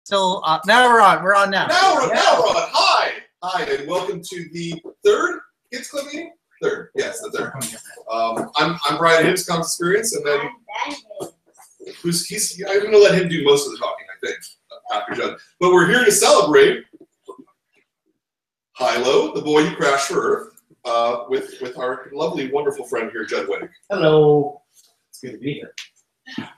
So now we're on. We're on now. Now we're on. Hi, and welcome to the third Kids Club meeting. Third, yes, the third. I'm Brian Hibbs, Comix Experience, and then I'm going to let him do most of the talking, I think, after Judd. But we're here to celebrate Hilo, the boy who crashed for Earth, with our lovely, wonderful friend here, Judd Winick. Hello. It's good to be here.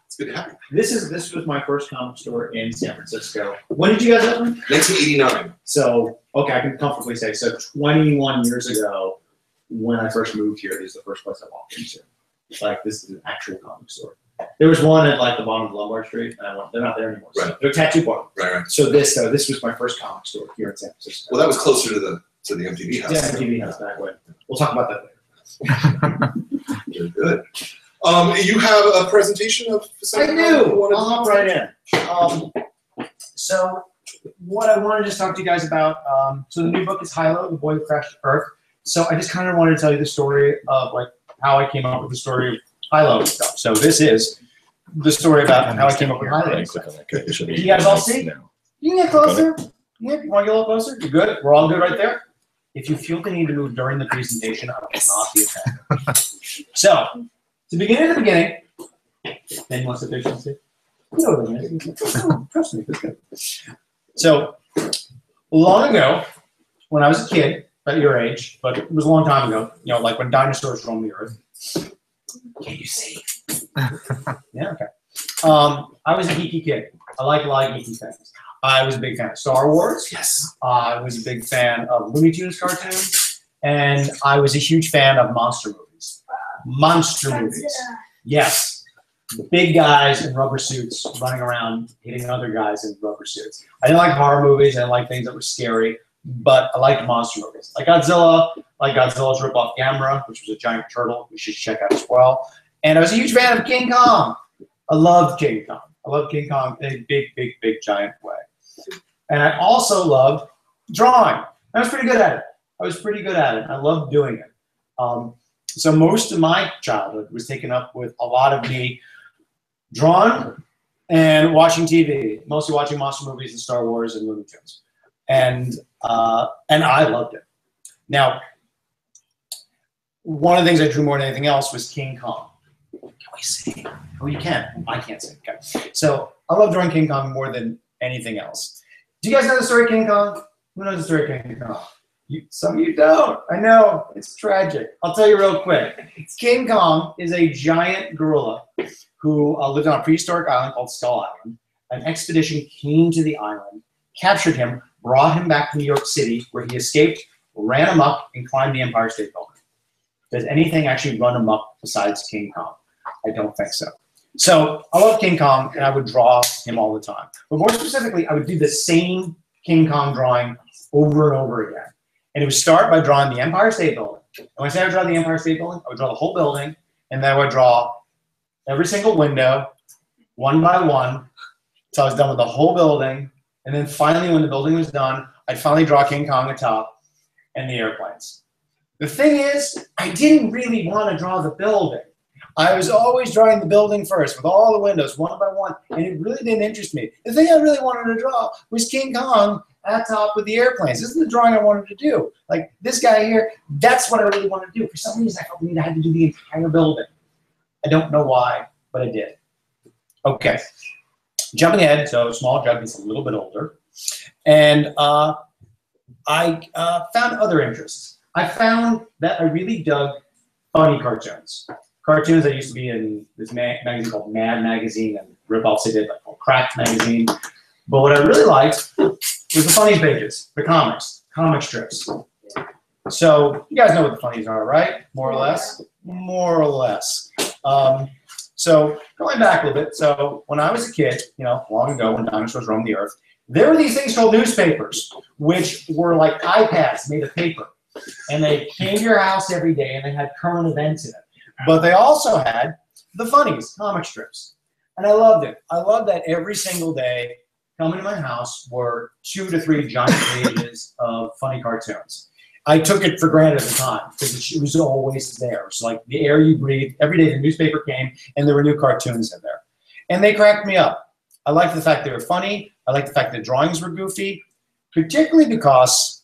It's good to have you. This was my first comic store in San Francisco. When did you guys open? 1989. So, okay, I can comfortably say, so 21 years ago, when I first moved here, this is the first place I walked into. Like, this is an actual comic store. There was one at like the bottom of Lombard Street, and they're not there anymore. Right. So they're tattoo parlor. Right. So this was my first comic store here in San Francisco. Well, that was closer to the MTV house. Yeah, MTV house back when. We'll talk about that later. Good. You have a presentation of something? I do. I'll hop right in. So what I wanted to just talk to you guys about, so the new book is Hilo, the boy who crashed Earth. So I just kind of wanted to tell you the story of like how I came up with the story of Hilo and stuff. So this is the story about how I came up with Hilo. You guys all see? You can get closer. You want to get a little closer? You good? We're all good right there? If you feel the need to move during the presentation, I will not be offended. So, to begin at the beginning, then less efficiency. You know what it is. Trust me, it's good. So, long ago, when I was a kid, about your age, but it was a long time ago, you know, like when dinosaurs roamed the earth. Can you see? Yeah, okay. I was a geeky kid. I like a lot of geeky things. I was a big fan of Star Wars. Yes. I was a big fan of Looney Tunes cartoons. And I was a huge fan of monster movies. Monster movies. Yes. The big guys in rubber suits running around hitting other guys in rubber suits. I didn't like horror movies. I didn't like things that were scary. But I liked monster movies. Like Godzilla, like Godzilla's ripoff Gamera, which was a giant turtle, which you should check out as well. And I was a huge fan of King Kong. I loved King Kong. I loved King Kong in a big, big, big, giant way. And I also loved drawing. I was pretty good at it. I loved doing it. So most of my childhood was taken up with a lot of me drawing and watching TV, mostly watching monster movies and Star Wars and Looney Tunes. And I loved it. Now, one of the things I drew more than anything else was King Kong. Can we see? Oh, you can. I can't see. Okay. So I love drawing King Kong more than anything else. Do you guys know the story of King Kong? Who knows the story of King Kong? Some of you don't. I know. It's tragic. I'll tell you real quick. King Kong is a giant gorilla who lived on a prehistoric island called Skull Island. An expedition came to the island, captured him, brought him back to New York City, where he escaped, ran amok, and climbed the Empire State Building. Does anything actually run amok besides King Kong? I don't think so. So I love King Kong, and I would draw him all the time. But more specifically, I would do the same King Kong drawing over and over again. And it would start by drawing the Empire State Building. And when I say I would draw the Empire State Building, I would draw the whole building, and then I would draw every single window, one by one, until I was done with the whole building. And then finally, when the building was done, I'd finally draw King Kong atop and the airplanes. The thing is, I didn't really want to draw the building. I was always drawing the building first with all the windows, one by one, and it really didn't interest me. The thing I really wanted to draw was King Kong at top with the airplanes. This is the drawing I wanted to do. Like this guy here, that's what I really wanted to do. For some reason, I felt I had to do the entire building. I don't know why, but I did. Okay. Jumping ahead, so small Judd is a little bit older, and I found other interests. I found that I really dug funny cartoons. Cartoons that used to be in this magazine called Mad Magazine and rip-offs they did like called Cracked Magazine. But what I really liked was the funnies pages, the comics, comic strips. So you guys know what the funnies are, right? More or less? More or less. So going back a little bit, so when I was a kid, you know, long ago when dinosaurs roamed the earth, there were these things called newspapers, which were like iPads made of paper. And they came to your house every day and they had current events in it. But they also had the funnies, comic strips. And I loved it. I loved that every single day coming to my house were 2 to 3 giant pages of funny cartoons. I took it for granted at the time because it was always there. It was like the air you breathe. Every day the newspaper came and there were new cartoons in there. And they cracked me up. I liked the fact they were funny. I liked the fact that drawings were goofy, particularly because,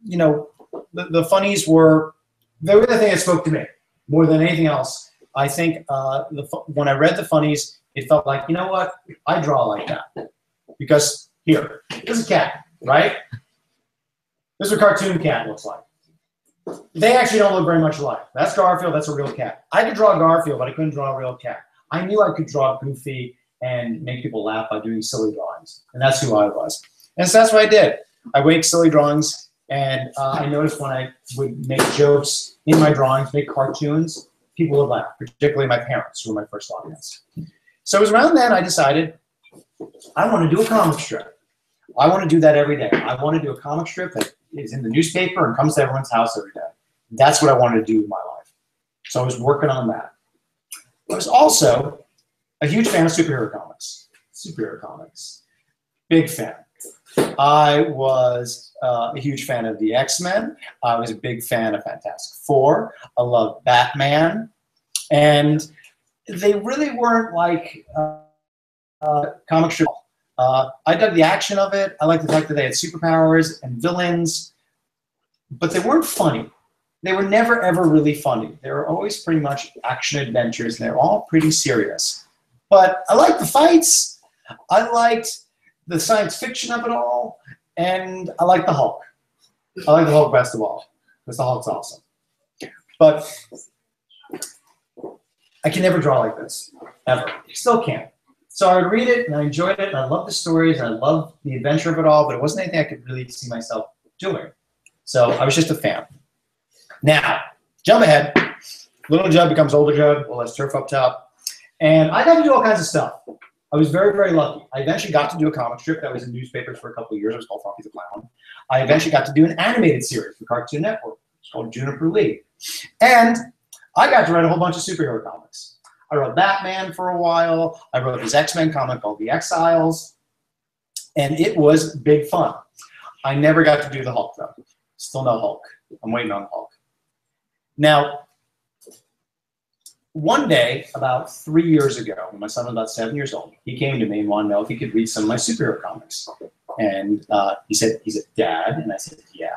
you know, the funnies were the thing that spoke to me more than anything else. I think when I read the funnies, it felt like, you know what, I draw like that. Because here, this is a cat, right? This is what a cartoon cat looks like. They actually don't look very much alike. That's Garfield, that's a real cat. I could draw Garfield, but I couldn't draw a real cat. I knew I could draw goofy and make people laugh by doing silly drawings. And that's who I was. And so that's what I did. I would make silly drawings, and I noticed when I would make jokes in my drawings, make cartoons, people would laugh, particularly my parents, who were my first audience. So it was around then I decided I want to do a comic strip. I want to do that every day. I want to do a comic strip that is in the newspaper and comes to everyone's house every day. That's what I wanted to do with my life. So I was working on that. I was also a huge fan of superhero comics. Superhero comics. Big fan. I was a huge fan of the X-Men. I was a big fan of Fantastic Four. I loved Batman. And they really weren't like comic strips. I dug the action of it. I liked the fact that they had superpowers and villains, but they weren't funny. They were never, ever really funny. They were always pretty much action adventures, and they're all pretty serious. But I liked the fights. I liked the science fiction of it all, and I liked the Hulk. I like the Hulk best of all, because the Hulk's awesome. But I can never draw like this, ever. Still can't. So I would read it, and I enjoyed it, and I loved the stories, and I loved the adventure of it all, but it wasn't anything I could really see myself doing. So I was just a fan. Now, jump ahead. Little Judd becomes older Judd, all that turf up top. And I got to do all kinds of stuff. I was very, very lucky. I eventually got to do a comic strip that was in newspapers for a couple of years. It was called Funky the Clown. I eventually got to do an animated series for Cartoon Network. It's called Juniper Lee. And I got to write a whole bunch of superhero comics. I wrote Batman for a while. I wrote this X-Men comic called The Exiles. And it was big fun. I never got to do the Hulk, though. Still no Hulk. I'm waiting on Hulk. Now, one day, about 3 years ago, when my son was about 7 years old, he came to me and wanted to know if he could read some of my superhero comics. And he said, Dad, and I said, yeah.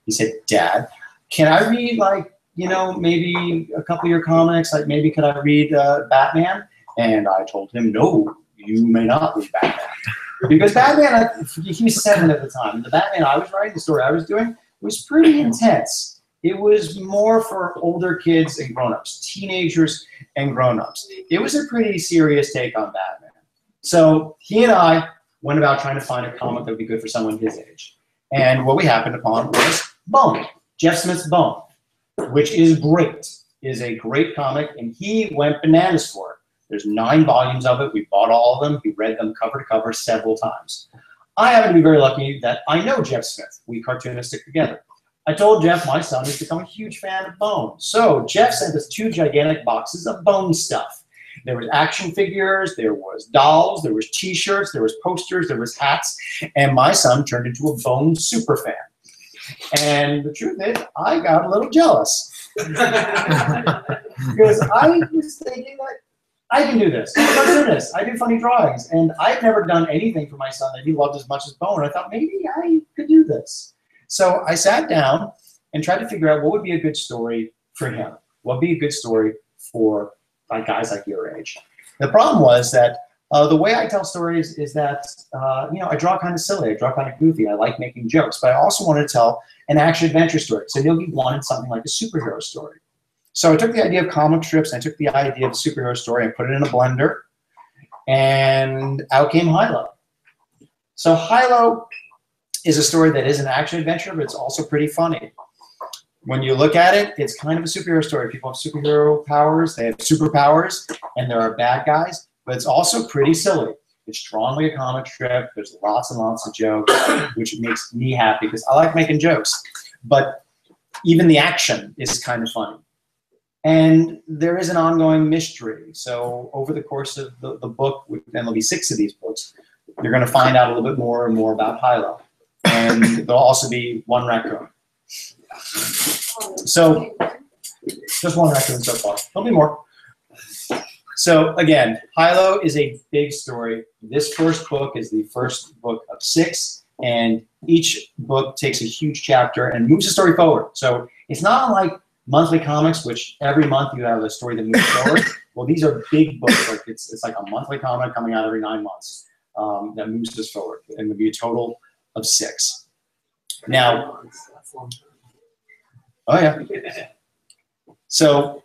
He said, Dad, can I read, like, you know, maybe a couple of your comics? Like, maybe could I read Batman? And I told him, no, you may not read Batman. Because Batman, he was 7 at the time. The Batman I was writing, the story I was doing, was pretty intense. It was more for older kids and grown-ups, teenagers and grown-ups. It was a pretty serious take on Batman. So he and I went about trying to find a comic that would be good for someone his age. And what we happened upon was Bone, Jeff Smith's Bone, which is great. It is a great comic, and he went bananas for it. There's 9 volumes of it. We bought all of them. We read them cover to cover several times. I happen to be very lucky that I know Jeff Smith. We cartoonistic together. I told Jeff my son has become a huge fan of Bone. So Jeff sent us 2 gigantic boxes of Bone stuff. There was action figures, there was dolls, there was t-shirts, there was posters, there was hats, and my son turned into a Bone super fan. And the truth is, I got a little jealous. Because I was thinking that I can do this. I'm a cartoonist. I do funny drawings. And I've never done anything for my son that he loved as much as Bone. I thought maybe I could do this. So I sat down and tried to figure out what would be a good story for him. What would be a good story for guys like your age. The problem was that the way I tell stories is that, you know, I draw kind of silly. I draw kind of goofy. I like making jokes. But I also wanted to tell an action-adventure story. So Yogi wanted something like a superhero story. So I took the idea of comic strips, and I took the idea of a superhero story and put it in a blender. And out came Hilo. So Hilo is a story that is an action-adventure, but it's also pretty funny. When you look at it, it's kind of a superhero story. People have superhero powers, they have superpowers, and there are bad guys, but it's also pretty silly. It's drawn like a comic strip. There's lots and lots of jokes, which makes me happy because I like making jokes. But even the action is kind of funny. And there is an ongoing mystery. So over the course of the book, and there'll be 6 of these books, you're going to find out a little bit more and more about Hilo. And there'll also be 1 raccoon. So, just 1 raccoon so far. There'll be more. So again, Hilo is a big story. This first book is the first book of 6, and each book takes a huge chapter and moves the story forward. So it's not like monthly comics, which every month you have a story that moves forward. Well, these are big books. Like it's like a monthly comic coming out every 9 months that moves this forward, and it would be a total of 6. Now, oh yeah. So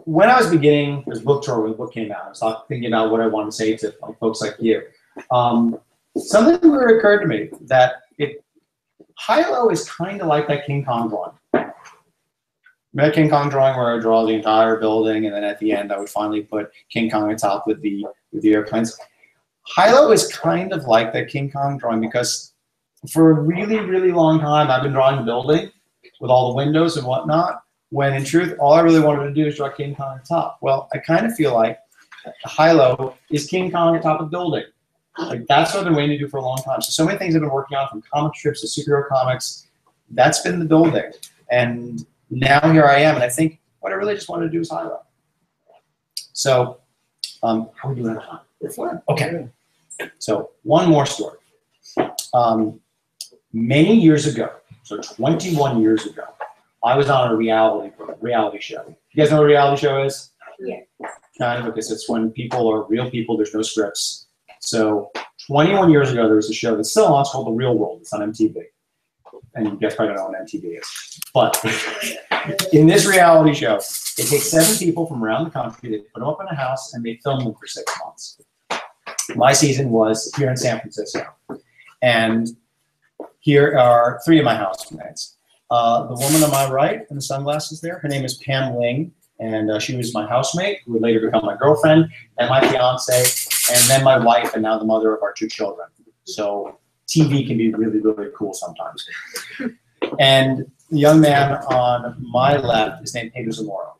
when I was beginning this book tour, when the book came out, I was thinking about what I wanted to say to folks like you. Something really occurred to me that Hilo is kind of like that King Kong drawing. Remember King Kong drawing where I draw the entire building, and then at the end I would finally put King Kong on top with the airplanes. Hilo is kind of like that King Kong drawing because for a really, really long time I've been drawing the building with all the windows and whatnot, when in truth all I really wanted to do is draw King Kong on top. Well, I kind of feel like Hilo is King Kong on top of the building. Like that's what I've been waiting to do for a long time. So many things I've been working on, from comic strips to superhero comics, that's been the building. And now here I am, and I think what I really just wanted to do is Hilo. So, how are we doing on time? We're fine. Okay. So one more story. Many years ago, so 21 years ago, I was on a reality show. You guys know what a reality show is? Yeah. Kind of, because it's when people are real people, there's no scripts. So 21 years ago, there was a show that's still on, it's called The Real World. It's on MTV. And you guys probably don't know what MTV is. But in this reality show, it takes 7 people from around the country, they put them up in a house, and they film them for 6 months. My season was here in San Francisco. And here are 3 of my housemates. The woman on my right in the sunglasses there, her name is Pam Ling, and she was my housemate, who would later become my girlfriend, and my fiance, and then my wife, and now the mother of our 2 children. So TV can be really, really cool sometimes. And the young man on my left is named Pedro Zamora.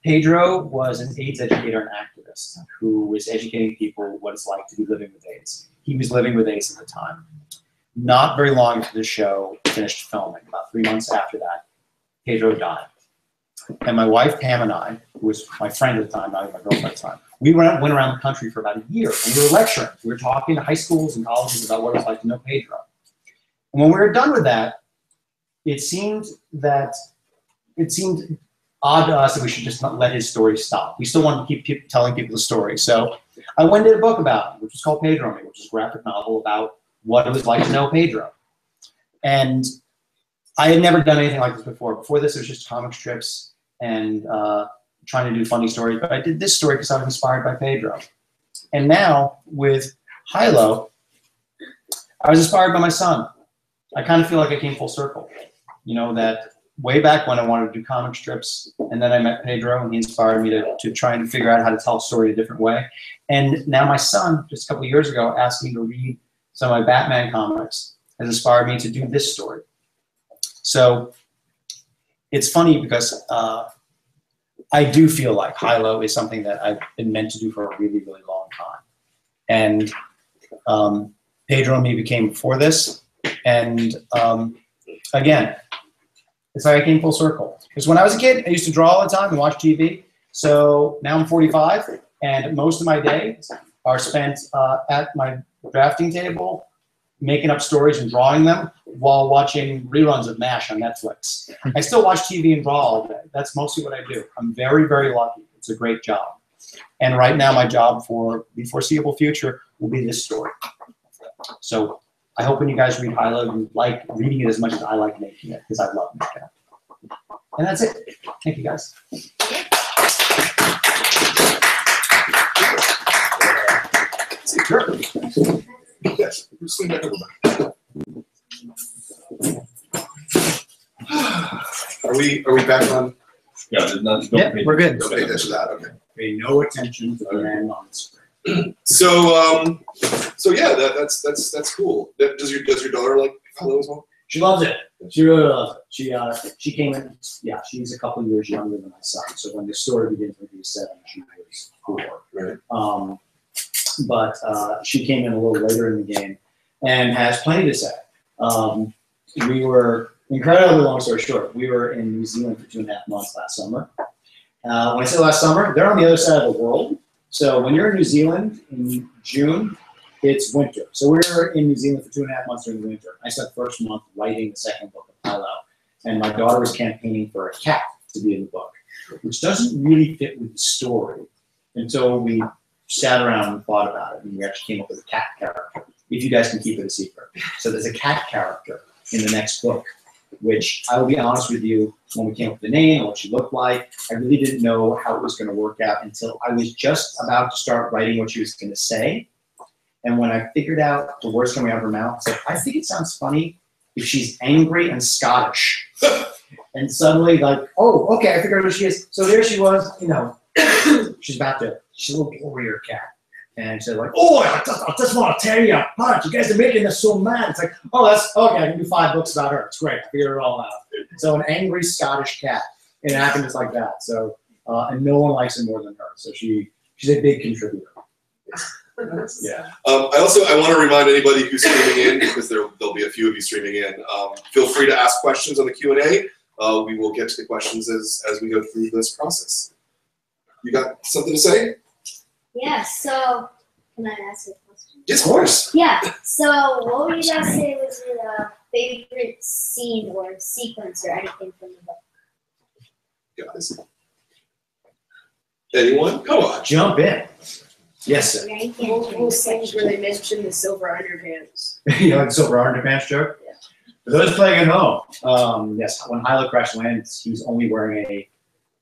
Pedro was an AIDS educator and activist who was educating people what it's like to be living with AIDS. He was living with AIDS at the time. Not very long after the show finished filming, about 3 months after that, Pedro died. And my wife, Pam, and I, who was my friend at the time, not even my girlfriend at the time, we went around the country for about a year, and we were lecturing. We were talking to high schools and colleges about what it was like to know Pedro. And when we were done with that, it seemed odd to us that we should just not let his story stop. We still wanted to keep telling people the story. So I went and did a book about him, which was called Pedro Me, which is a graphic novel about what it was like to know Pedro. And I had never done anything like this before. Before this, it was just comic strips and trying to do funny stories. But I did this story because I was inspired by Pedro. And now, with Hilo, I was inspired by my son. I kind of feel like I came full circle. You know, that way back when I wanted to do comic strips, and then I met Pedro, and he inspired me to try and figure out how to tell a story a different way. And now my son, just a couple of years ago, asked me to read some of my Batman comics, has inspired me to do this story. So it's funny because I do feel like Hilo is something that I've been meant to do for a really, really long time. And Pedro and me became before this. And again, it's like I came full circle. Because when I was a kid, I used to draw all the time and watch TV. So now I'm 45, and most of my days are spent at my drafting table, making up stories and drawing them while watching reruns of MASH on Netflix. I still watch TV and draw all day. That's mostly what I do. I'm very, very lucky. It's a great job. And right now, my job for the foreseeable future will be this story. So I hope when you guys read Hilo, you like reading it as much as I like making it, because I love making it. And that's it. Thank you, guys. Sure. Yes. Swing back over. Are we back on? Yeah, don't We're good. Okay, that's that. Okay. Pay no attention to the man on the screen. So yeah, that's cool. Does your daughter like Hilo as well? She loves it. She really loves it. She came in. Yeah, she's a couple years younger than my son. So when the story begins when he was 7, she was 4. Right. But she came in a little later in the game and has plenty to say. We were, incredibly long story short, we were in New Zealand for 2.5 months last summer. When I say last summer, they're on the other side of the world. So when you're in New Zealand in June, it's winter. So we were in New Zealand for 2.5 months during the winter. I spent the first month writing the second book of Hilo, and my daughter was campaigning for a cat to be in the book, which doesn't really fit with the story until we sat around and thought about it, and we actually came up with a cat character, if you guys can keep it a secret. So there's a cat character in the next book, which I will be honest with you, when we came up with the name and what she looked like, I really didn't know how it was going to work out until I was just about to start writing what she was going to say. And when I figured out the words coming out of her mouth, I said, I think it sounds funny if she's angry and Scottish. And suddenly, like, oh, okay, I figured out who she is. So there she was, you know, she's a little warrior cat. And she's like, oh, I just want to tear you apart. You guys are making us so mad. It's like, oh, that's okay. I can do 5 books about her. It's great. I figured it all out. So an angry Scottish cat. And it happened just like that. So, and no one likes her more than her. So she's a big contributor. Yeah. I want to remind anybody who's streaming in, because there'll be a few of you streaming in. Feel free to ask questions on the Q&A. We will get to the questions as we go through this process. You got something to say? Yeah, so can I ask a question? Yes, of course. Yeah, so what would you guys say was your favorite scene or sequence or anything from the book? Guys. Anyone? Come on. Jump in. Yes, sir. Multiple scenes where they mention the silver underpants. You know the silver underpants joke? Yeah. For those playing at home, yes, when Hilo crash lands, he's only wearing a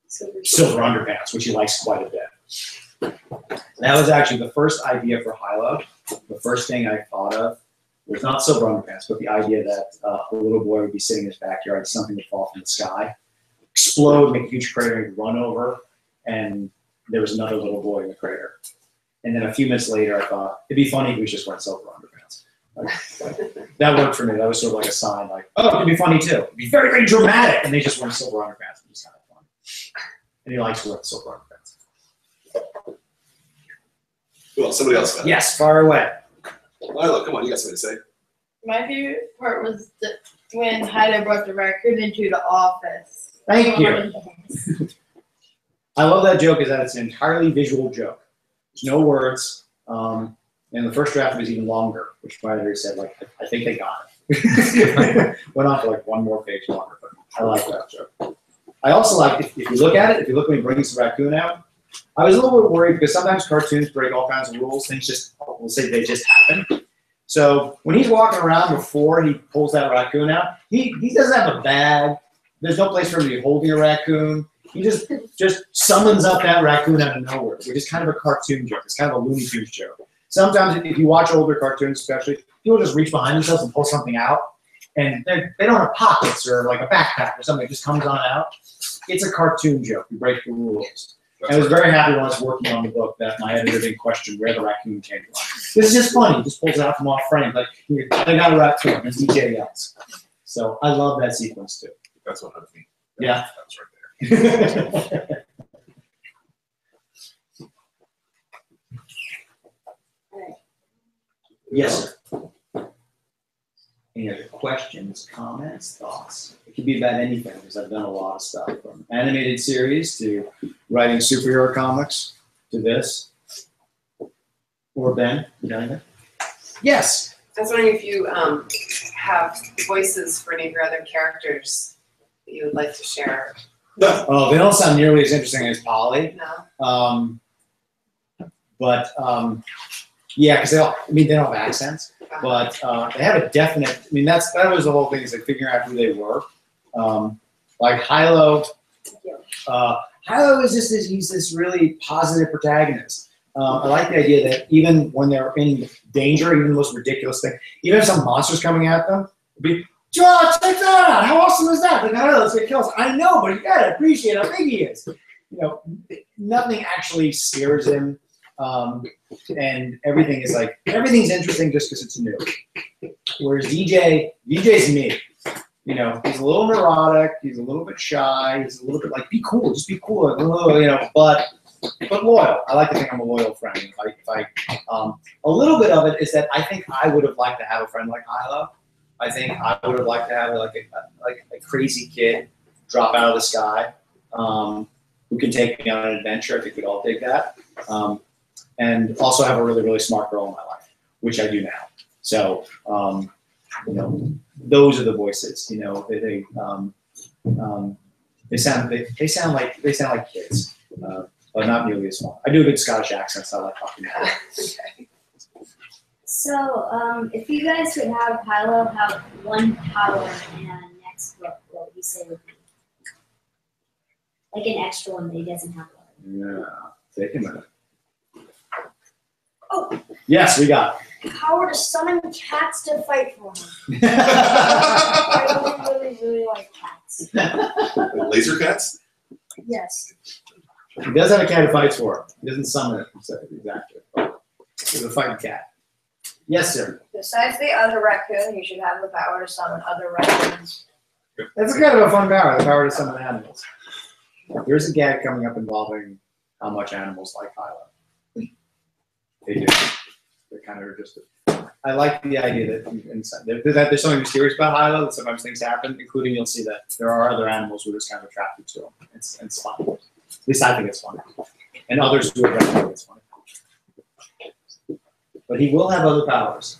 silver underpants, which he likes quite a bit. That was actually the first idea for Hilo. The first thing I thought of was not silver underpants, but the idea that a little boy would be sitting in his backyard, something would fall from the sky, explode, make a huge crater, and run over, and there was another little boy in the crater. And then a few minutes later, I thought, it'd be funny if he was just wearing silver underpants. That worked for me. That was sort of like a sign, like, oh, it'd be funny too. It'd be very, very dramatic. And they just wear silver underpants, which is kind of fun. And he likes wearing silver underpants. Well, somebody else got it. Yes, far away. Hilo, come on, you got something to say. My favorite part was when Hilo brought the raccoon into the office. Thank you. I love that joke, is that it's an entirely visual joke. There's no words. And the first draft was even longer, which my editor said, like, I think they got it. Went on for like 1 more page longer, but I like that joke. I also like, if you look at it, if you look when he brings the raccoon out, I was a little bit worried because sometimes cartoons break all kinds of rules. Things just, we'll say they just happen. So when he's walking around before he pulls that raccoon out, he doesn't have a bag. There's no place for him to be holding a raccoon. He just summons up that raccoon out of nowhere, which is kind of a cartoon joke. It's kind of a Looney Tunes joke. Sometimes if you watch older cartoons especially, people just reach behind themselves and pull something out. And they don't have pockets or like a backpack or something. It just comes on out. It's a cartoon joke. You break the rules. I was very happy when I was working on the book that my editor didn't question where the raccoon came from. This is just funny. He just pulls it out from off frame. Like, I got a raccoon, and DJ yells. So I love that sequence too. That's what I mean. Yeah. That's right there. Yes, sir. Any other questions, comments, thoughts? It could be about anything, because I've done a lot of stuff, from animated series to writing superhero comics to this. Or Ben, you got anything? Yes. I was wondering if you have voices for any of your other characters that you would like to share. Oh, they don't sound nearly as interesting as Polly. No? Yeah, because they don't have accents, but they have a definite. I mean, that was the whole thing, is like figuring out who they were. Like Hilo. Hilo is just he's this really positive protagonist. I like the idea that even when they're in danger, even the most ridiculous thing, even if some monster's coming at them, it'd be, George, check that out! How awesome is that? Like, oh, let's get kills. I know, but you gotta appreciate how big he is. You know, nothing actually scares him. And everything is like, everything's interesting just because it's new. Whereas DJ's me. You know, he's a little neurotic, he's a little bit shy, he's a little bit like, be cool, just be cool, you know, but loyal. I like to think I'm a loyal friend. A little bit of it is that I think I would have liked to have a friend like Hilo. I think I would have liked to have like a crazy kid drop out of the sky. who can take me on an adventure. I think we'd all take that. And also have a really, really smart girl in my life, which I do now. So, you know, those are the voices. You know, they sound like kids, but not nearly as fun. I do a good Scottish accent, so I like talking about it. Okay. So, if you guys could have Hilo have one power in a next book, what would you say would be? Like an extra one that he doesn't have. Yeah, take a minute. Oh, Yes, we got. power to summon cats to fight for him. I really, really like cats. Laser cats? Yes. He does have a cat who fights for him. He doesn't summon it exactly. He's a fighting cat. Yes, sir. Besides the other raccoon, you should have the power to summon other raccoons. That's a kind of a fun power, the power to summon animals. There's a gag coming up involving how much animals like Hilo. They do. They're kind of just. I like the idea that there's something mysterious about Hilo, that sometimes things happen, including you'll see that there are other animals who are just kind of attracted to him. It's fun. At least I think it's fun. And others who are think it's fun. But he will have other powers.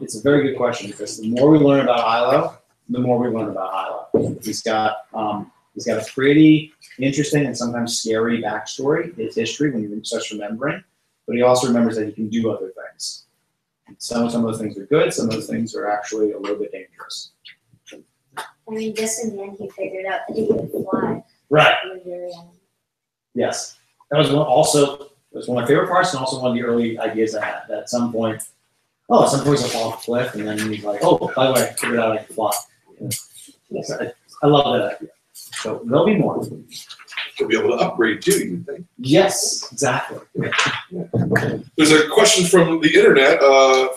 It's a very good question because the more we learn about Hilo, the more we learn about Hilo. He's got a pretty interesting and sometimes scary backstory, his history when he starts remembering. But he also remembers that he can do other things. Some of those things are good. Some of those things are actually a little bit dangerous. I mean, just in the end, he figured out that he could fly. Right. He was very young. Yes. That was one of my favorite parts, and also one of the early ideas I had. That at some point he'll fall off a cliff, and then he's like, "Oh, by the way, I figured out I can fly." So I love that idea. So there'll be more. You'll be able to upgrade too, you would think. Yes, exactly. There's a question from the internet,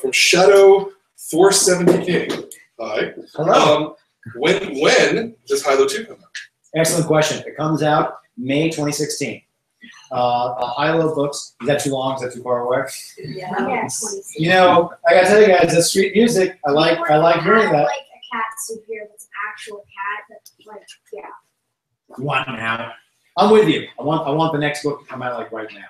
from Shadow 470 King. Hi. Hello. When does Hilo 2 come out? Excellent question. It comes out May 2016. Hilo books. Is that too long? Is that too far away? Yeah, 26. You know, I gotta tell you guys, that's sweet music. I like hearing that. Like a cat superhero that's an actual cat. That's like, yeah. You want now? I'm with you. I want the next book to come out like right now.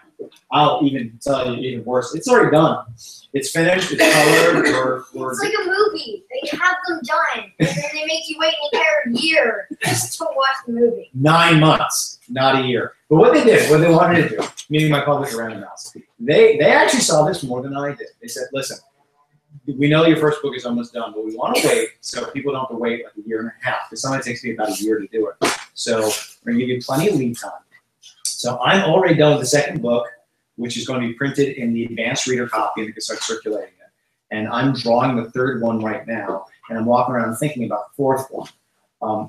I'll even tell you even worse. It's already done. It's finished. It's colored. It's like a movie. They have them done, and then they make you wait an entire year just to watch the movie. 9 months, not a year. But what they wanted to do, meaning my public around mouse, they actually saw this more than I did. They said, listen, we know your first book is almost done, but we want to wait so people don't have to wait like a year and a half. Because sometimes it takes me about a year to do it. So we're going to give you plenty of lead time. So I'm already done with the second book, which is going to be printed in the advanced reader copy, and they can start circulating it. And I'm drawing the third one right now, and I'm walking around thinking about the fourth one.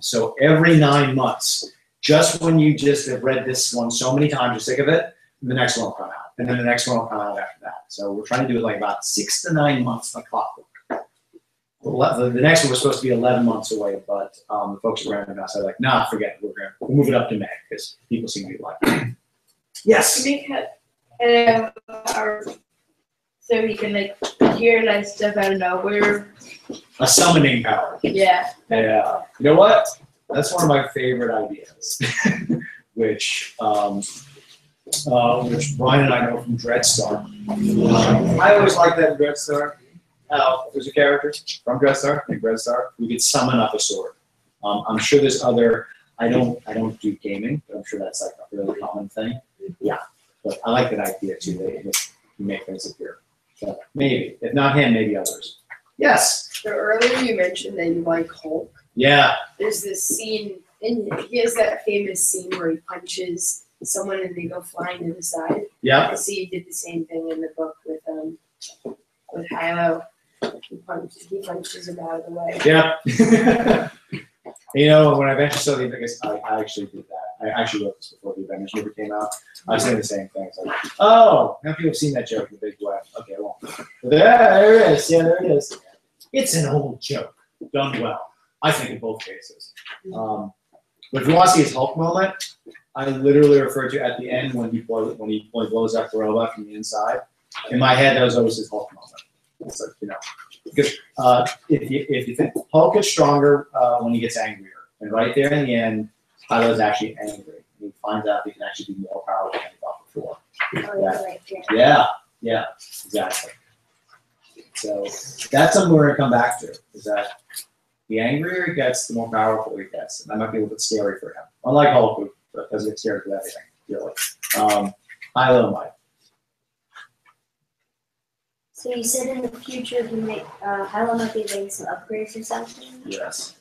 So every 9 months, just when you just have read this one so many times, you're sick of it, the next one will come out. And then the next one will come out after that. So we're trying to do it like about 6 to 9 months, like clockwork. The next one was supposed to be 11 months away, but the folks at Random House are like, nah, forget it. We'll move it up to May because people seem to be like it. Yes. So he can like hear like stuff out of nowhere. A summoning power. Yeah. Yeah. You know what? That's one of my favorite ideas, which Brian and I know from Dreadstar. I always liked that in Dreadstar. There's a character from Dreadstar, named Dreadstar, who could summon up a sword. I'm sure there's other. I don't do gaming, but I'm sure that's like a really common thing. Yeah, but I like that idea too. They make things appear. So maybe, if not him, maybe others. Yes. So earlier you mentioned that you like Hulk. Yeah. There's this scene, and he has that famous scene where he punches someone and they go flying to the side. Yeah. I see he did the same thing in the book with Hilo. He punches him out of the way. Yeah. You know, when I eventually saw the Avengers, I actually did that. I actually wrote this before the Avengers movie came out. I was saying the same thing. It's like, oh, now people have seen that joke, the big web. Okay, well, there it is. Yeah, there it is. It's an old joke, done well. I think in both cases. But if you want to see his Hulk moment, I literally refer to at the end when he blows up the robot from the inside. In my head, that was always his Hulk moment. It's like, you know, because if you think Hulk gets stronger when he gets angrier, and right there in the end, Hilo's actually angry. he finds out he can actually be more powerful than he thought before. Oh, yeah, right, yeah. Yeah, yeah, exactly. So that's something we're gonna come back to, is that the angrier he gets, the more powerful he gets. And that might be a little bit scary for him. Unlike Hulk, who doesn't get scared with everything, really. Hilo might. So you said in the future he might, Hilo might be doing some upgrades or something? Yes.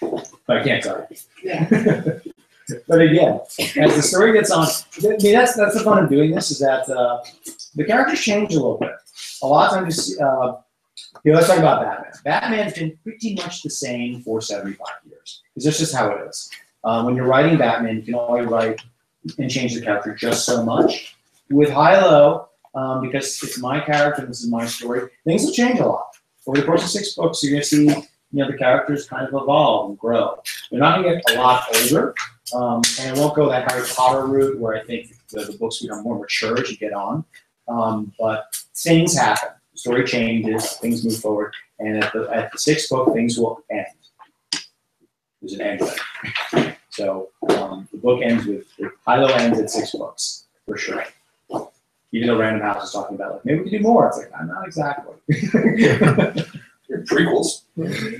But I can't tell you. Yeah. But again, as the story gets on, I mean, that's the fun of doing this, is that the characters change a little bit. A lot of times, you see, let's talk about Batman. Batman's been pretty much the same for 75 years. Because that's just how it is. When you're writing Batman, you can only write and change the character just so much. With Hilo, because it's my character and this is my story, things will change a lot. Over the course of 6 books, you're going to see the characters kind of evolve and grow. They're not going to get a lot older, and it won't go that Harry Potter route where I think the books become more mature as you get on. But things happen. The story changes, things move forward, and at the 6th book, things will end. There's an end there. So the book ends with Hilo ends at 6 books, for sure. Even though Random House is talking about, like, maybe we can do more. It's like, not exactly. Prequels.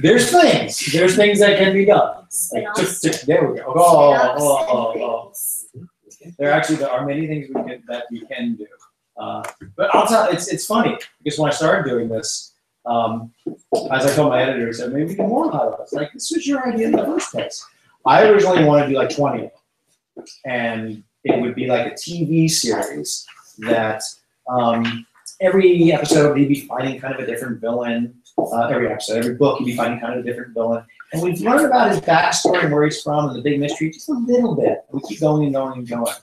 There's things that can be done. Like, there we go. Oh. There are many things that we can do. But I'll tell it's funny, because when I started doing this, as I told my editor, he said, maybe we can more highlights. Like, this was your idea in the first place. I originally wanted to do like 20 of them. And it would be like a TV series that every episode he'd be fighting kind of a different villain. Every book he'd be fighting kind of a different villain. And we've learned about his backstory and where he's from and the big mystery just a little bit. We keep going and going and going.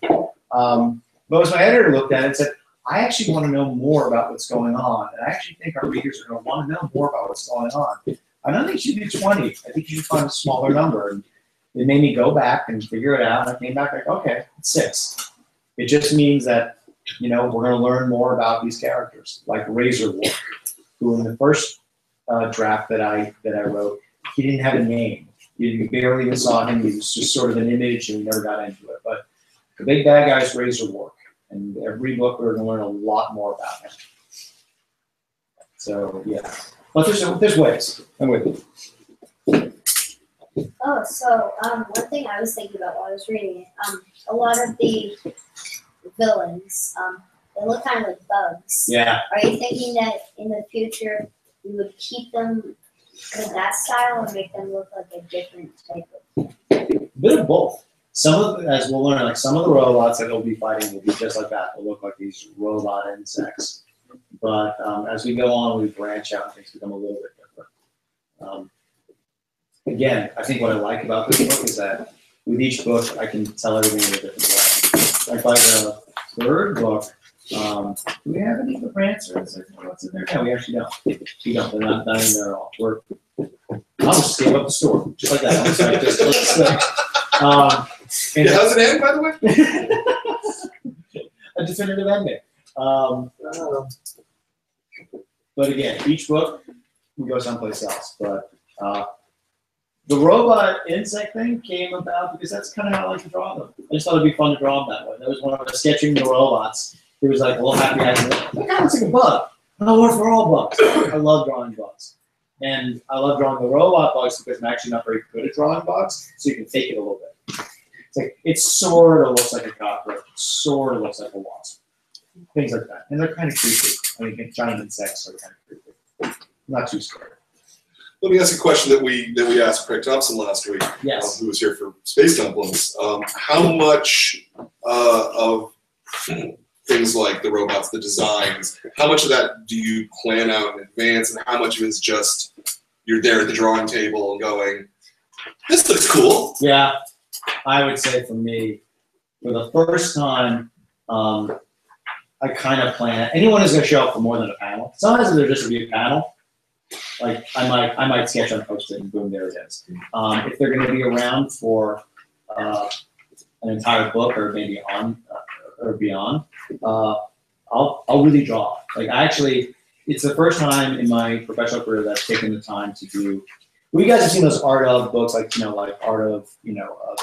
But as my editor looked at it and said, I actually want to know more about what's going on. And I actually think our readers are going to want to know more about what's going on. I don't think you should do 20. I think you should find a smaller number. And it made me go back and figure it out. And I came back like, okay, it's 6. It just means that, we're going to learn more about these characters, like Razor Wolf, who in the first draft that I wrote, he didn't have a name. You barely even saw him. He was just sort of an image, and we never got into it. But the big bad guy is Razor Wolf, and every book we're going to learn a lot more about him. So yeah, but there's ways. I'm with you. Oh, so one thing I was thinking about while I was reading it, a lot of the villains, they look kind of like bugs. Yeah. Are you thinking that in the future we would keep them in that style or make them look like a different type of? A bit of both. Some of, as we'll learn, like some of the robots that we'll be fighting will be just like that. They'll look like these robot insects. But as we go on, we branch out and things become a little bit different. Again, I think what I like about this book is that with each book, I can tell everything in a different way. Like by the 3rd book, do we have any of the prancers? What's in there? No, we actually don't. We don't. They're not in there at all. I'll just give up the store, just like that. I'm sorry, just Yeah, how's it end, by the way? A definitive ending. But again, each book, we go someplace else. But the robot insect thing came about because that's kind of how I like to draw them. I just thought it'd be fun to draw them that way. That was when I was sketching the robots. It was like a little happy accident. That kind of looks like a bug. No, we're for all bugs. I love drawing bugs. And I love drawing the robot bugs because I'm actually not very good at drawing bugs, so you can fake it a little bit. It's like, it sort of looks like a cockroach. It sort of looks like a wasp. Things like that. And they're kind of creepy. I mean, giant insects are kind of creepy. I'm not too scared. Let me ask a question that we asked Craig Thompson last week, Yes. who was here for Space Dumplings. How much of things like the robots, the designs, how much of that do you plan out in advance, and how much of it is just you're there at the drawing table and going, this looks cool? Yeah, I would say for me, for the first time, I kind of plan. Anyone who's going to show up for more than a panel. Sometimes there's just a panel. Like I might sketch on Post-it and boom, there it is. If they're going to be around for an entire book or maybe on or beyond, I'll really draw. Like it's the first time in my professional career that I've taken the time to do. Well, you guys have seen those art of books, like like art of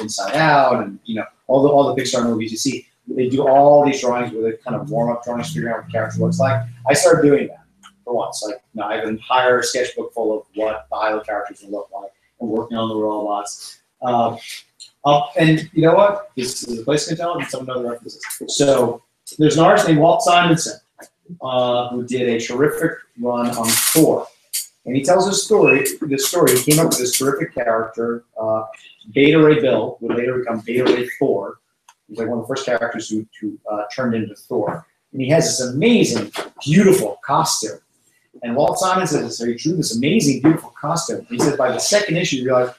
Inside Out, and all the Pixar movies you see. They do all these drawings with a kind of warm-up drawings, figuring out what the character looks like. I started doing that for once. Like, I have an entire sketchbook full of what the Hilo characters will look like. I'm working on the robots. And you know what? This is a place to tell, and some other references. So there's an artist named Walt Simonson who did a terrific run on Thor. And he tells his story. He came up with this terrific character, Beta Ray Bill, who would later become Beta Ray Thor. He's like one of the first characters who turned into Thor. And he has this amazing, beautiful costume. And Walt Simonson says, he drew this amazing, beautiful costume. He said by the second issue, you realize,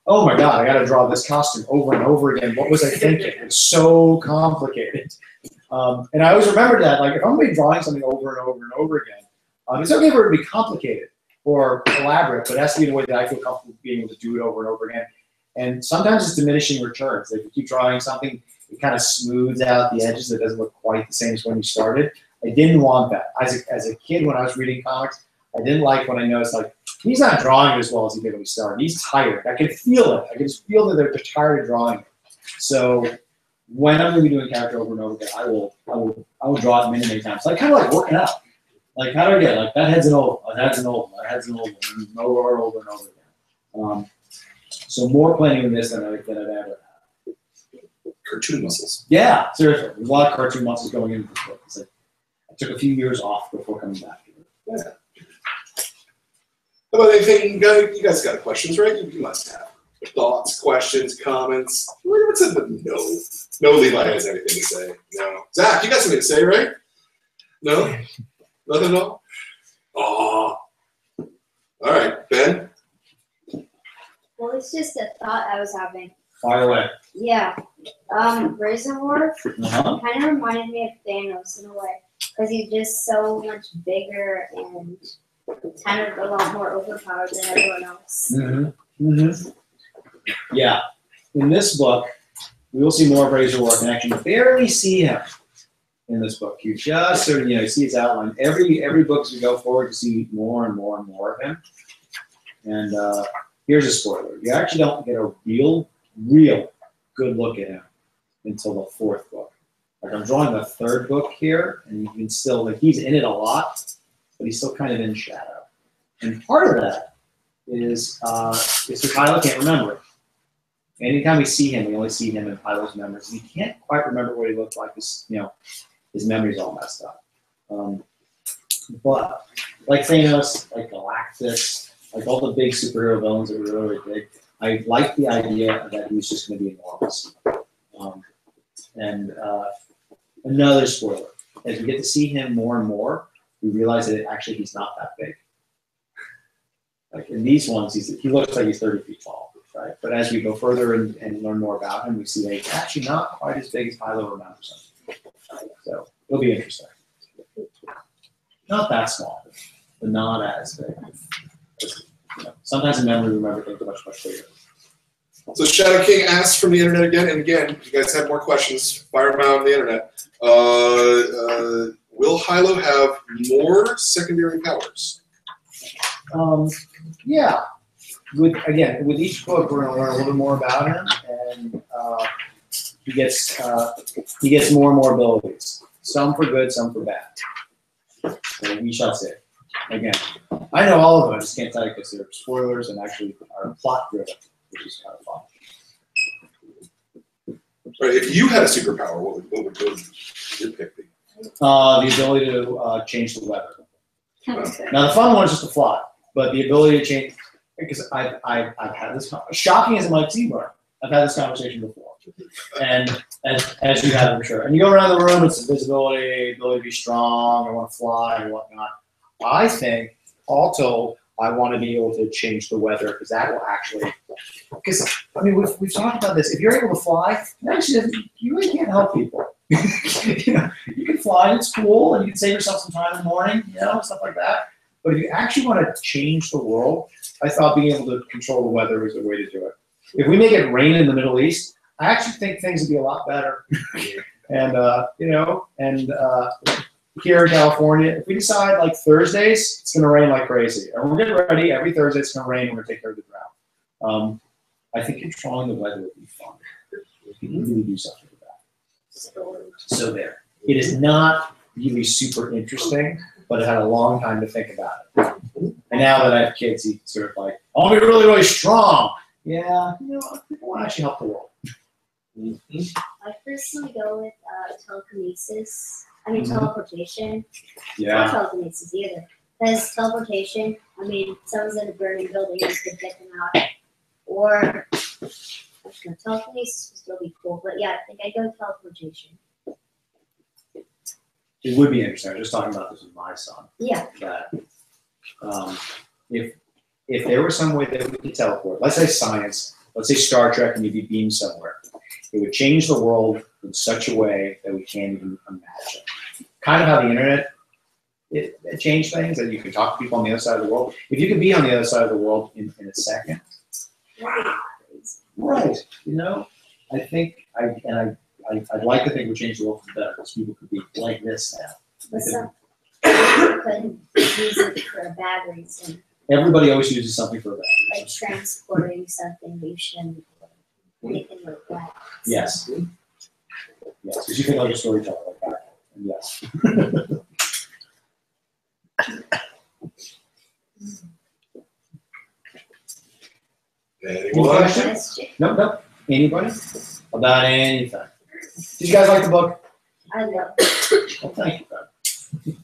oh my God, I got to draw this costume over and over again. What was I thinking? It's so complicated. And I always remember that, like, if I'm going to be drawing something over and over and over again, it's okay for it to be complicated or elaborate, but it has to be in a way that I feel comfortable being able to do it over and over again. And sometimes it's diminishing returns. Like, if you keep drawing something, it kind of smooths out the edges. It doesn't look quite the same as when you started. I didn't want that. As a kid, when I was reading comics, I didn't like when I noticed, like, he's not drawing as well as he did when he started. He's tired. I can feel it. I can just feel that they're tired of drawing it. So when I'm going to be doing character over and over again, I will draw it many, many times. Like, kind of like working out. Like, how do I get like that head's an oval, that head's an oval, that head's an oval, and over and over and over again. So more planning in this than I've ever had. Cartoon muscles. Yeah, seriously. There's a lot of cartoon muscles going into this book. It's like, I took a few years off before coming back to it. Yeah. How about anything? You guys got questions, right? You must have thoughts, questions, comments. What's it? No. Levi has anything to say. No. Zach, you got something to say, right? No. Nothing at all. Aw. All right, Ben. Well, it's just a thought I was having. Fire away. Yeah. Raisin Wharf kind of reminded me of Thanos in a way, because he's just so much bigger and kind of a lot more overpowered than everyone else. Yeah. In this book, we will see more of Razor Wharf, and actually barely see him in this book. You just sort of, you see his outline. Every book as we go forward, you see more and more and more of him. And here's a spoiler. You actually don't get a real good look at him until the fourth book. Like, I'm drawing the third book here, and you can still, like, he's in it a lot, but he's still kind of in shadow. And part of that is because Hilo can't remember him. Anytime we see him, we only see him in Hilo's memories. He can't quite remember what he looked like. His memory's all messed up. But like Thanos, like Galactus, like all the big superhero villains that were really big, I like the idea that he was just going to be enormous. Another spoiler: as we get to see him more and more, we realize that actually he's not that big. Like in these ones, he looks like he's 30 feet tall, right? But as we go further and learn more about him, we see that he's actually not quite as big as Hilo remembers him. So it'll be interesting. Not that small, but not as big. Sometimes in memory, we remember things much bigger. So Shadow King asks from the internet again, and again, if you guys have more questions, fire them out on the internet. Will Hilo have more secondary powers? Yeah. With each book, we're going to learn a little bit more about him, and he gets more and more abilities. Some for good, some for bad. So we shall see. Again, I know all of them. I just can't tell you because they're spoilers and actually are plot driven, which is kind of fun. Right, if you had a superpower, what would your pick be? The ability to change the weather. Now the fun one is just to fly, but the ability to change, because I've had this, shocking as it might seem, I've had this conversation before, and as you have, I'm sure. And you go around the room, it's visibility, ability to be strong, I want to fly and whatnot. I think also I want to be able to change the weather, because that will actually, because I mean we've talked about this. If you're able to fly, you really can't help people. You can fly, it's cool, and you can save yourself some time in the morning, stuff like that. But if you actually want to change the world, I thought being able to control the weather was a way to do it. If we make it rain in the Middle East, I actually think things would be a lot better. And here in California, if we decide like Thursdays, it's going to rain like crazy, and we're getting ready every Thursday, it's going to rain. We're going to take care of the drought. I think controlling the weather would be fun. We can really do something with that. So there. It is not really super interesting, but it had a long time to think about it. And now that I have kids, he's sort of like, "Oh, I'm really, really strong." Yeah, you know, people want to actually help the world. I personally go with telekinesis. I mean, teleportation. Yeah. Not telekinesis either. Because teleportation, I mean, someone's in a burning building, you could get them out. Or, telekinesis would still be cool. But yeah, I think I'd go teleportation. It would be interesting. I was just talking about this with my son. Yeah. That if there was some way that we could teleport, let's say science, let's say Star Trek, and you'd be beamed somewhere, it would change the world in such a way that we can't even imagine. Kind of how the internet it changed things, that you can talk to people on the other side of the world. If you could be on the other side of the world in a second, right? You know, I think I'd like to think we change the world for the better, because people could be like this now. But some people could use it for a bad reason. Everybody always uses something for a bad reason. Like transporting something you shouldn't. Anything like that. Yes. Yes, because you think like a storyteller like that. And yes. Anyone? Question? Nope. Anybody? About anything. Did you guys like the book? I love it. Well, thank you.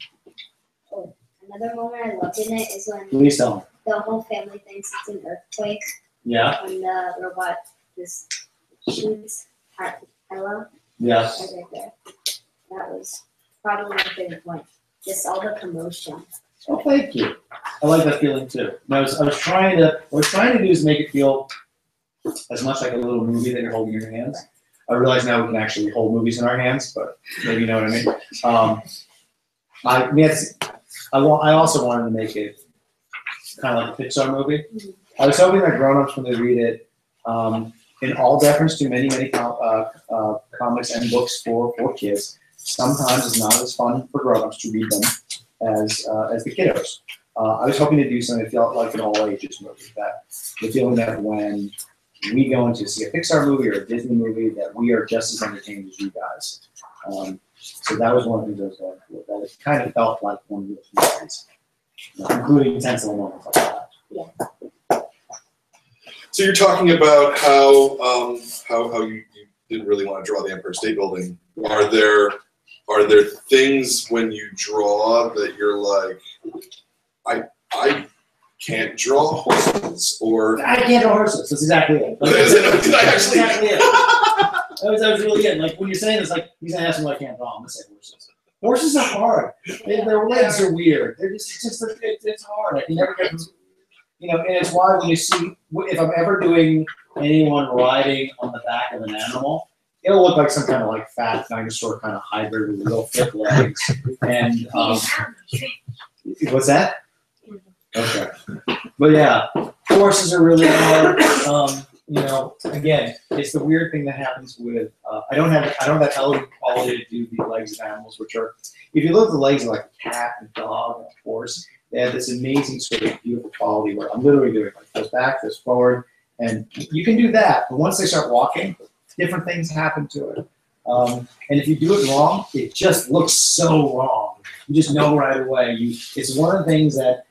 Oh, another moment I loved in it is when Please tell me. the whole family thinks it's an earthquake. Yeah. When the robot just shoots at Hilo. Yeah. Right there. That was probably my favorite point. Just all the commotion. Oh, thank you. I like that feeling too. And I was trying to do is make it feel as much like a little movie that you're holding in your hands. I realize now we can actually hold movies in our hands, but maybe you know what I mean. I also wanted to make it kind of like a Pixar movie. I was hoping that grown-ups, when they read it, in all deference to many comics and books for kids, sometimes it's not as fun for grown-ups to read them as the kiddos. I was hoping to do something that felt like an all-ages movie. That the feeling that when we go in to see a Pixar movie or a Disney movie, that we are just as entertained as you guys. So that was one of the things I was going for. That it kind of felt like one of those movies, including intense little moments like that. Yeah. So you're talking about how you didn't really want to draw the Empire State Building. Are there things when you draw that you're like, I can't draw horses, or I can't draw horses. That's exactly it. Like, Did I actually? Exactly it. That was really it. Like when you're saying this, like he's gonna ask me why I can't draw. I'm gonna say horses. Horses are hard. Their legs are weird. They're it's hard. I can never get them. You know, and it's why when you see, if I'm ever doing anyone riding on the back of an animal, it'll look like some kind of like fat dinosaur kind of hybrid with real thick legs. And what's that? Okay, but yeah, horses are really hard. You know, again, it's the weird thing that happens with I don't have that elegant quality to do the legs of animals, which are, if you look at the legs of like a cat, a dog, and a horse, they have this amazing sort of beautiful quality where I'm literally doing like this back, this forward, and you can do that. But once they start walking, different things happen to it. And if you do it wrong, it just looks so wrong. You just know right away. It's one of the things that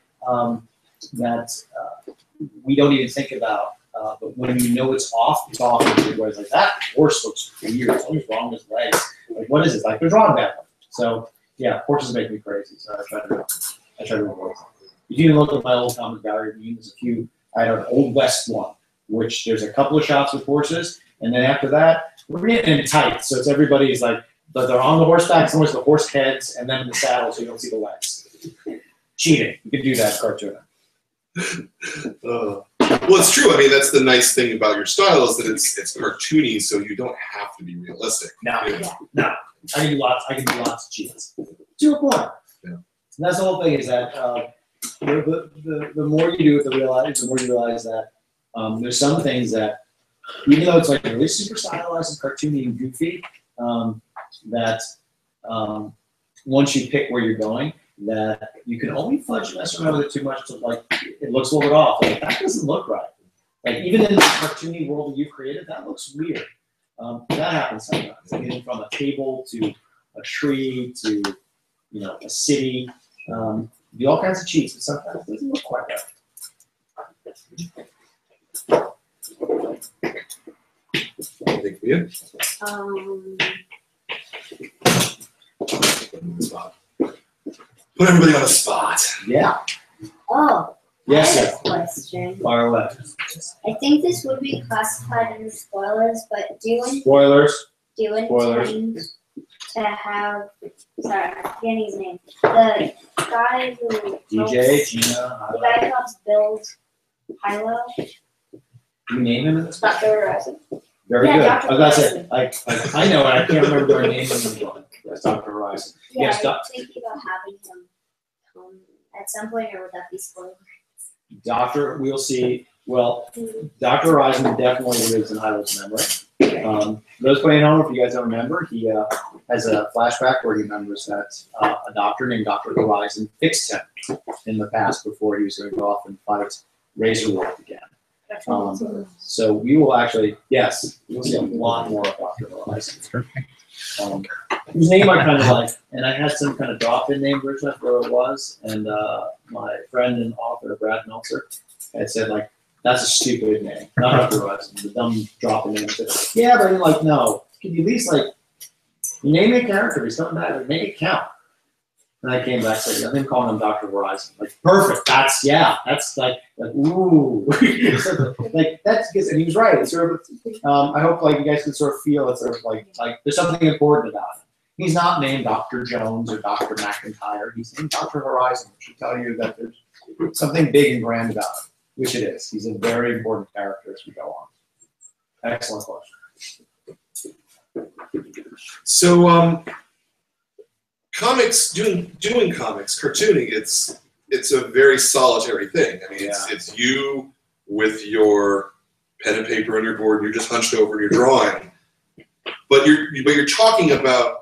we don't even think about. But when you know it's off, everybody's like, that horse looks weird. Something's wrong with his legs. Like, what is it? Like, they're drawn badly. So, yeah, horses make me crazy. So I try to avoid them. If you look at my old comic gallery, there's a few. I had an Old West one, which there's a couple of shots with horses. And then after that, we're getting in tights. So it's everybody's like, but they're on the horseback, somewhere's the horse heads, and then in the saddle so you don't see the legs. Cheating. You can do that in cartoon. Well, it's true. I mean, that's the nice thing about your style is that it's cartoony, so you don't have to be realistic. No, Yeah. no. I can do lots of cheats. To a point. Yeah. And that's the whole thing is that the more you do it, the more you realize that there's some things that, even though it's like really super stylized and cartoony and goofy, that once you pick where you're going, that you can only fudge and mess around with it too much to like it looks a little bit off. Like, that doesn't look right. Like even in the cartoony world that you created, that looks weird. That happens sometimes. Like getting from a table to a tree to, you know, a city. Do all kinds of cheats, but sometimes it doesn't look quite right. Anything for you? Spot. Put everybody on the spot. Yeah. Oh, Yes, I have sir. a question. Fire away. I think this would be classified as spoilers, but do you Spoilers. intend to have, sorry, I'm forgetting his name, the guy who DJ, helps, Gina. the guy who helps build Hilo, You name him in this? Dr. Horizon. Very Yeah, good. Dr. I was gonna say, I know it. I can't remember their name in the book. That's Dr. Horizon. Yeah, Yes, I'm thinking about having him come at some point, or would that be spoiler? We'll see. Well, Dr. Horizon definitely lives in Hilo's memory. Those playing home, if you guys don't remember, he has a flashback where he remembers that a doctor named Dr. Horizon fixed him in the past before he was going to go off and fight Razor Wolf again. So we will actually, yes, you'll see a lot more of Dr. Horizon. Whose name I kind of like, and I had some kind of drop-in name version of where it was, and my friend and author Brad Meltzer had said like, that's a stupid name, not Dr. Horizon, the dumb drop-in name. I said, yeah, but I'm like, no, can you at least like, you name a character, he's coming back, like, make it count. And I came back and said, I've been calling him Dr. Horizon. Like, perfect. That's like ooh. Like, that's because, and he was right. It's sort of, I hope, like, you guys can sort of feel it's sort of like there's something important about him. He's not named Dr. Jones or Dr. McIntyre. He's named Dr. Horizon, which should tell you that there's something big and grand about him, which it is. He's a very important character as we go on. Excellent question. So, comics, doing comics, cartooning, it's a very solitary thing. I mean, it's you with your pen and paper on your board, and you're just hunched over and you're drawing. But you're talking about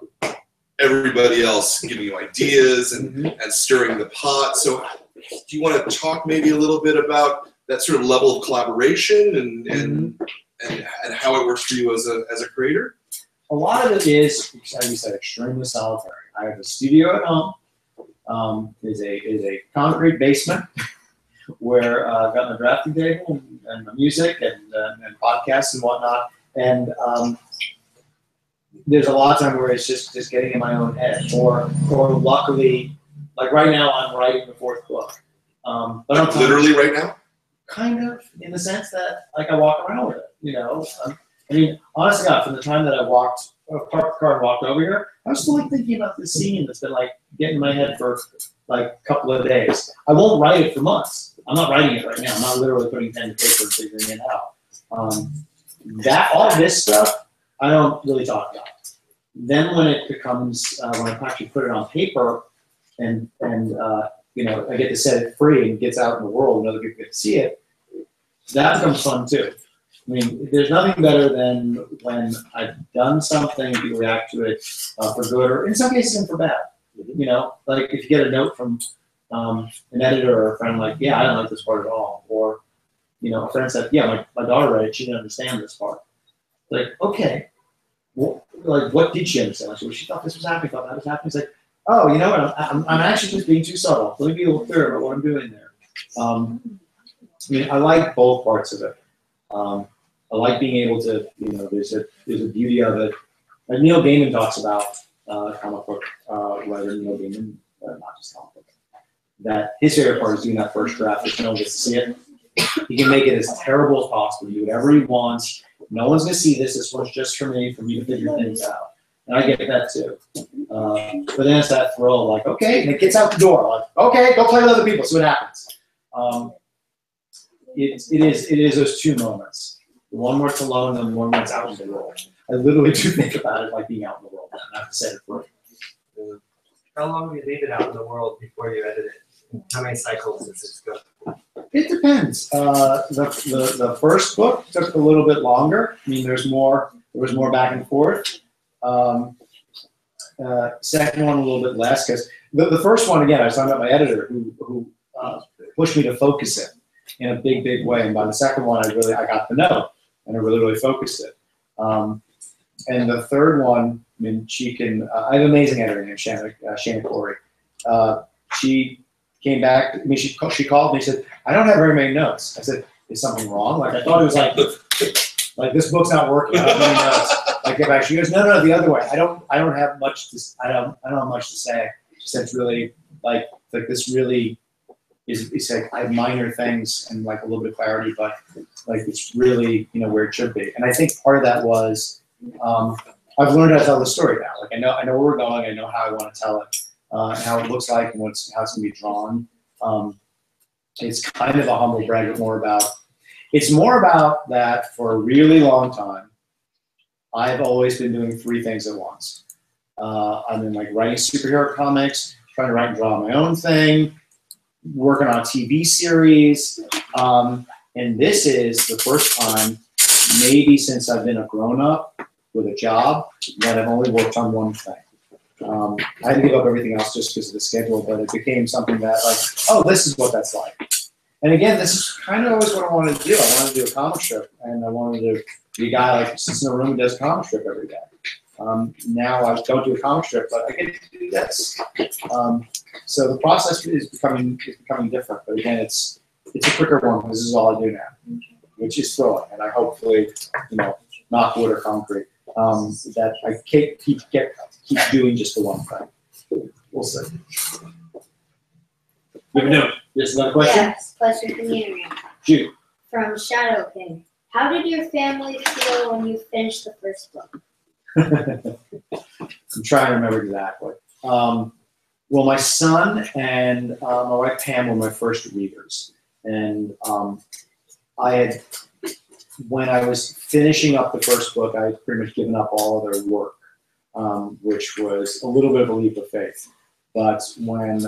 everybody else giving you ideas and stirring the pot. So do you want to talk maybe a little bit about that sort of level of collaboration and how it works for you as a creator? A lot of it is, as you said, extremely solitary. I have a studio at home. Is a concrete basement where I've got my drafting table and my music and podcasts and whatnot. And there's a lot of time where it's just getting in my own head. Or luckily, like right now, I'm writing the fourth book. But Like literally right now? Kind of, in the sense that like I walk around with it, you know. I mean, honestly, God, from the time that I parked the car and walked over here, I was still like thinking about this scene that's been like getting in my head for like a couple of days. I won't write it for months. I'm not writing it right now. I'm not literally putting pen to paper and figuring it out. All this stuff, I don't really talk about. Then when it becomes, when I actually put it on paper and you know, I get to set it free and it gets out in the world and other people get to see it, that becomes fun too. I mean, there's nothing better than when I've done something, people react to it for good, or in some cases, even for bad. You know, like if you get a note from an editor or a friend like, yeah, I don't like this part at all. Or, you know, a friend said, yeah, my daughter read it, she didn't understand this part. Like, okay, well, like what did she understand? I said, well, she thought this was happening, thought that was happening. It's like, oh, you know what, I'm actually just being too subtle. Let me be a little clearer about what I'm doing there. I mean, I like both parts of it. I like being able to, you know, there's a beauty of it. Like Neil Gaiman talks about, comic book writer Neil Gaiman, not just comic book, that his favorite part is doing that first draft if no one gets to see it. He can make it as terrible as possible, do whatever he wants. No one's going to see this. This one's just for me to figure things out. And I get that too. But then it's that thrill, like, okay, and it gets out the door. Like, okay, go play with other people, see what happens. It is those two moments. The one where it's alone and the one where it's out in the world. I literally do think about it like being out in the world. I have to set it free. How long do you leave it out in the world before you edit it? How many cycles does this go? It depends. The first book took a little bit longer. I mean, there was more back and forth. Second one a little bit less because the first one, again, I was talking about my editor who pushed me to focus it. in a big, big way. And by the second one, I got the note, and I really focused it. And the third one, I mean, she can. I have an amazing editor named Shanna Corey. She came back. I mean, she called me. She said, "I don't have very many notes." I said, "Is something wrong?" Like I thought it was like this book's not working. I don't have any notes. I get back. She goes, "No, the other way. I don't have much to. I don't have much to say." She said, "It's really like this really is. It's like I have minor things and like a little bit of clarity, but like it's really where it should be." And I think part of that was I've learned how to tell the story now. Like I know where we're going. I know how I want to tell it, and how it looks like, and how it's going to be drawn. It's kind of a humble brag, but it's more about that for a really long time. I've always been doing 3 things at once. I've been like writing superhero comics, trying to write and draw my own thing, working on a TV series, and this is the first time, maybe since I've been a grown-up with a job, that I've only worked on one thing. I had to give up everything else just because of the schedule, but it became something that like, oh, this is what that's like. And again, this is kind of always what I wanted to do. I wanted to do a comic strip, and I wanted to be a guy like sits in a room and does a comic strip every day. Now I don't do a comic strip, but I get to do this. So the process is becoming different. But again, it's a quicker one because this is all I do now, which is throwing. And I hopefully, knock wood or concrete, that I keep doing just the one thing. We'll see. There's another question? Yes, question from the internet. Shoot. From Shadow King. How did your family feel when you finished the first book? I'm trying to remember exactly. Well, my son and my wife Pam were my first readers. And when I was finishing up the first book, I had pretty much given up all of their work, which was a little bit of a leap of faith. But when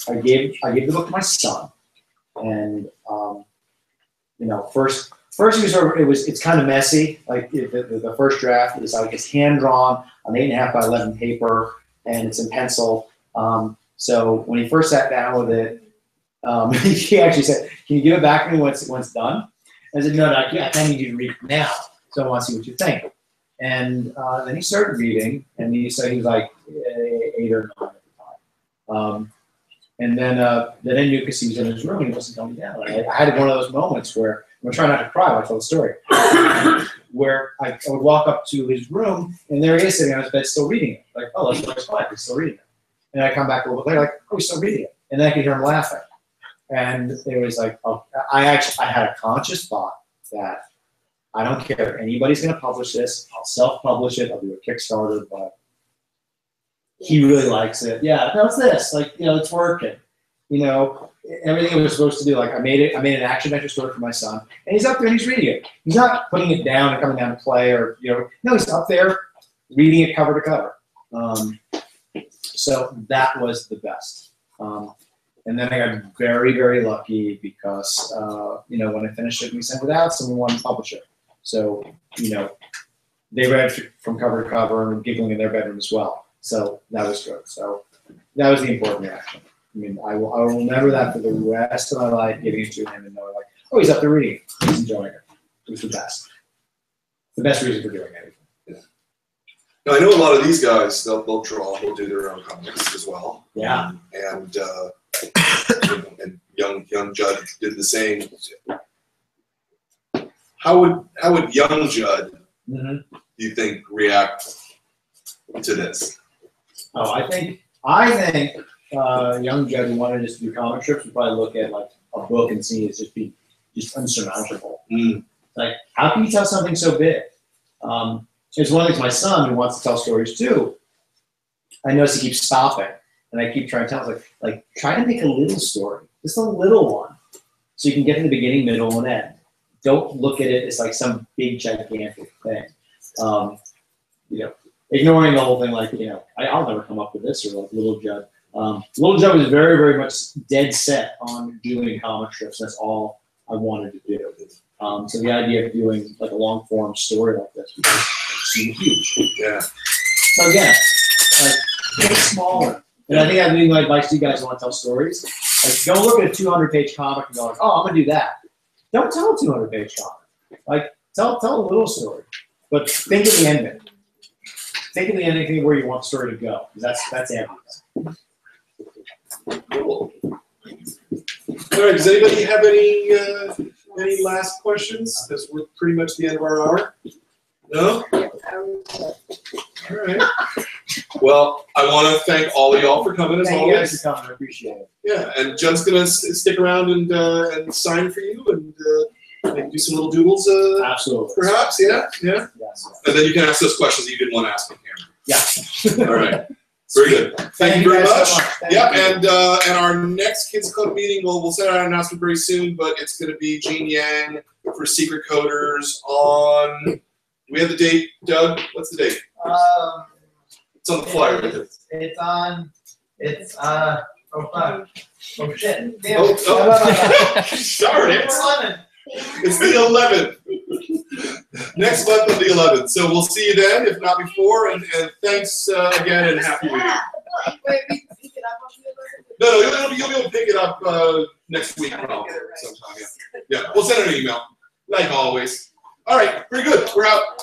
I gave the book to my son, and first it's kind of messy. Like the first draft is like it's hand drawn on 8.5 by 11 paper, and it's in pencil. So when he first sat down with it, he actually said, "Can you give it back to me once it's done?" I said, "No, I need you to read it now, so I want to see what you think." And then he started reading, and he was like 8 or 9 at the time. And then I knew because he was in his room, he wasn't coming down. I had one of those moments where I'm trying not to cry when I tell the story, where I would walk up to his room, and there he is sitting on his bed still reading it. Like, oh, that's quiet, he's still reading it. And I come back a little bit later, like, oh, he's still reading it. And then I could hear him laughing. And it was like, oh, I had a conscious thought that I don't care if anybody's going to publish this. I'll self-publish it. I'll do a Kickstarter, but he really likes it. Yeah, how's this? Like, it's working. Everything it was supposed to do. Like, I made an action adventure story for my son, and he's up there and he's reading it. He's not putting it down and coming down to play, or no, he's up there reading it cover to cover. So that was the best. And then I got very, very lucky because when I finished it and we sent it out, someone wanted to publish it. So they read from cover to cover and giggling in their bedroom as well. So that was good. So that was the important reaction. I mean, I will remember that for the rest of my life, giving it to him and knowing, like, oh, he's up there reading. He's enjoying it. It was the best. The best reason for doing anything. Yeah. Now, I know a lot of these guys, they'll draw, they'll do their own comics as well. Yeah. And young Judd did the same. How would young Judd, do you think, react to this? Oh, I think young Judd who wanted just to do comic strips would probably look at like a book and see it just unsurmountable. Like, how can you tell something so big? It's one thing, my son who wants to tell stories too. I notice he keeps stopping, and I keep trying to tell him, like try to make a little story, just a little one, so you can get to the beginning, middle, and end. Don't look at it as like some big gigantic thing. Ignoring the whole thing, like, I'll never come up with this, or like Little Judd. Little Judd was very, very much dead set on doing comic strips. That's all I wanted to do. So the idea of doing like a long form story like this seemed huge. Yeah. So again, like, get smaller. And I think I've been my advice to you guys who want to tell stories. Like, don't look at a 200-page comic and go like, oh, I'm gonna do that. Don't tell a 200-page comic. Like, tell a little story, but think of the ending. Think of the ending where you want the story to go, because that's everything. Cool. All right. Does anybody have any last questions? Because we're pretty much at the end of our hour. No? All right. Well, I want to thank all of y'all for coming as Thank you guys always. for coming. I appreciate it. Yeah, and Judd's gonna stick around and sign for you and maybe do some little doodles. Absolutely. Perhaps. Yeah. Yeah. Yes. And then you can ask those questions that you didn't want to ask on camera. Yeah. All right. Very good. Thank you very guys much. so much. Thank Yeah, you. and our next Kids Club meeting, we'll send out an announcement very soon, but it's going to be Jean Yang for Secret Coders on. We have the date, Doug. What's the date? It's on the flyer. It's on. It's oh fuck. Oh shit. Damn. Oh, darn it! It's the 11th. Next month on the 11th. So we'll see you then, if not before. And thanks again, and happy week. Wait, we can pick it up on the 11th? No, you'll be able to pick it up next week probably sometime. Yeah, we'll send an email like always. All right, very good. We're out.